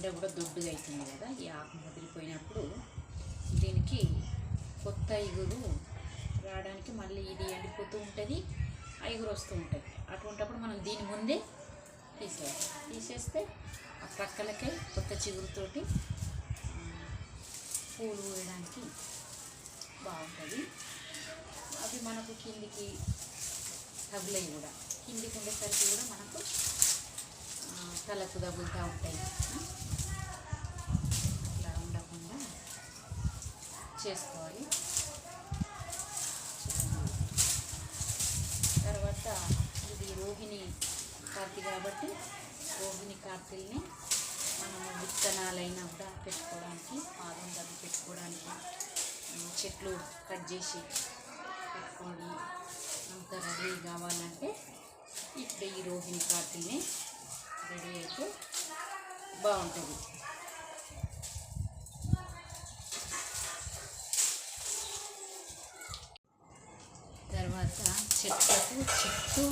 ఎండ కూడా దొడ్డుగా అవుతుంది కదా, ఈ ఆకు ముదిరిపోయినప్పుడు దీనికి కొత్త ఇగురు రావడానికి మళ్ళీ ఇది ఎండిపోతూ ఉంటుంది, ఇగురు వస్తూ ఉంటుంది. అటువంటిప్పుడు మనం దీని ముందే తీసేస్తే ఆ ప్రక్కలకే కొత్త చిగురుతోటి పూలు వేయడానికి బాగుంటుంది. అవి మనకు కిందికి తగులవి కూడా, కిందికి ఉండేసరికి కూడా మనకు తలకు తగులుతూ ఉంటాయి. అట్లా ఉండకుండా చేసుకోవాలి. తర్వాత ఇది రోహిణి కార్తీ కాబట్టి రోహిణి కార్తీల్ని మనము విత్తనాలైనా కూడా పెట్టుకోవడానికి, పాదం దగ్గర పెట్టుకోవడానికి, చెట్లు కట్ చేసి పెట్టుకోవడం అంత రెడీ కావాలంటే ఇప్పుడు ఈ రోహిణి కార్తీల్ని రెడీ అయితే బాగుంటుంది. తర్వాత చెట్టు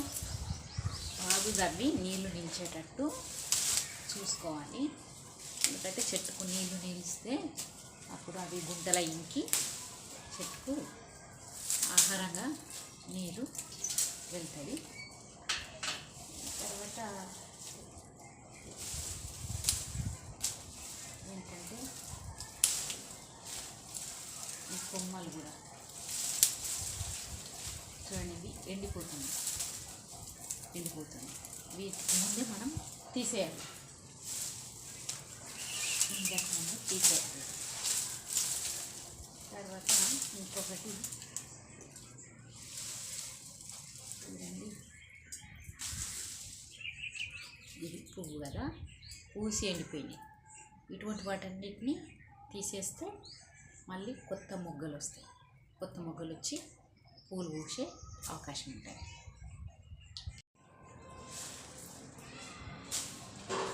బాగు తవ్వి నీళ్లు నిలిచేటట్టు చూసుకోవాలి. ఎందుకంటే చెట్టుకు నీళ్లు నిలిస్తే అప్పుడు అవి గుంటల ఇంకి చెట్టుకు ఆహారంగా నీరు వెళ్తుంది. తర్వాత ఏంటంటే ఈ కొమ్మలు కూడా చూడండి ఎండిపోతుంది. వీటికి ముందే మనం తీసేయాలి. తర్వాత ఇంకొకటి చూడండి, ఇది పువ్వు కదా, పూసి ఎండిపోయినాయి. ఇటువంటి వాటన్నిటిని తీసేస్తే మళ్ళీ కొత్త మొగ్గలు వస్తాయి. కొత్త మొగ్గలు వచ్చి పూలు పూసే అవకాశం ఉంటుంది.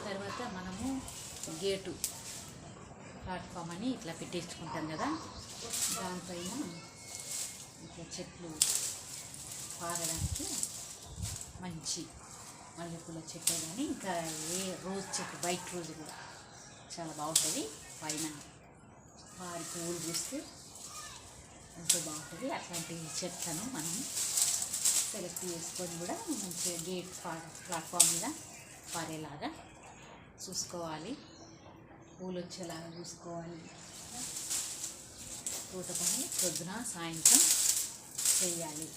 తర్వాత మనము గేటు ప్లాట్ఫామ్ అని ఇట్లా పెట్టించుకుంటాం కదా, దానిపైన ఇట్లా చెట్లు పారడానికి మంచి మల్లెపూల చెట్టు కానీ ఇంకా రోజ్ చెట్టు, వైట్ రోజ్ కూడా చాలా బాగుంటుంది. పైన పారి పువ్వులు పూస్తే ఎంతో బాగుంటుంది. అట్లాంటి చెట్లను మనం సెలెక్ట్ చేసుకొని కూడా మంచిగా గేట్ ప్లాట్ఫామ్ మీద పారేలాగా చూసుకోవాలి. పూలు వచ్చేలాగా చూసుకోవాలి. తోట పని పొద్దున సాయంత్రం చేయాలి.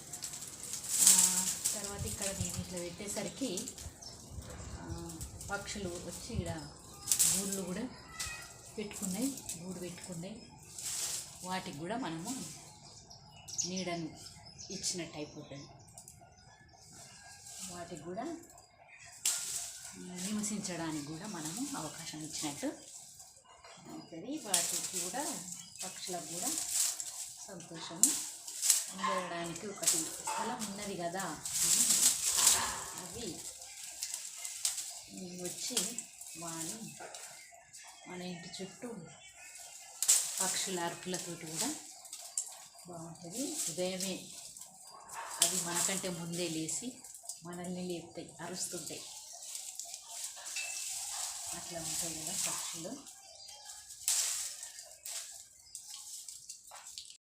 తర్వాత ఇక్కడ నేను ఇట్లా పెట్టేసరికి పక్షులు వచ్చి ఇక్కడ గూళ్ళు కూడా గూడు పెట్టుకున్నాయి. వాటికి కూడా మనము నీడను ఇచ్చినట్టు అయిపోతుంది. వాటికి కూడా నివసించడానికి కూడా మనము అవకాశం ఇచ్చినట్టు అవుతుంది. వాటికి కూడా పక్షులకు కూడా సంతోషము. ఉండడానికి ఒకటి స్థలం ఉన్నది కదా, అవి వచ్చి మన ఇంటి చుట్టూ పక్షుల అరుపులతోటి కూడా బాగుంటుంది. ఉదయమే అవి మనకంటే ముందే లేచి మనల్ని లేపుతాయి, అరుస్తుంటాయి. అట్లా ఉంటాయి కదా పక్షులు.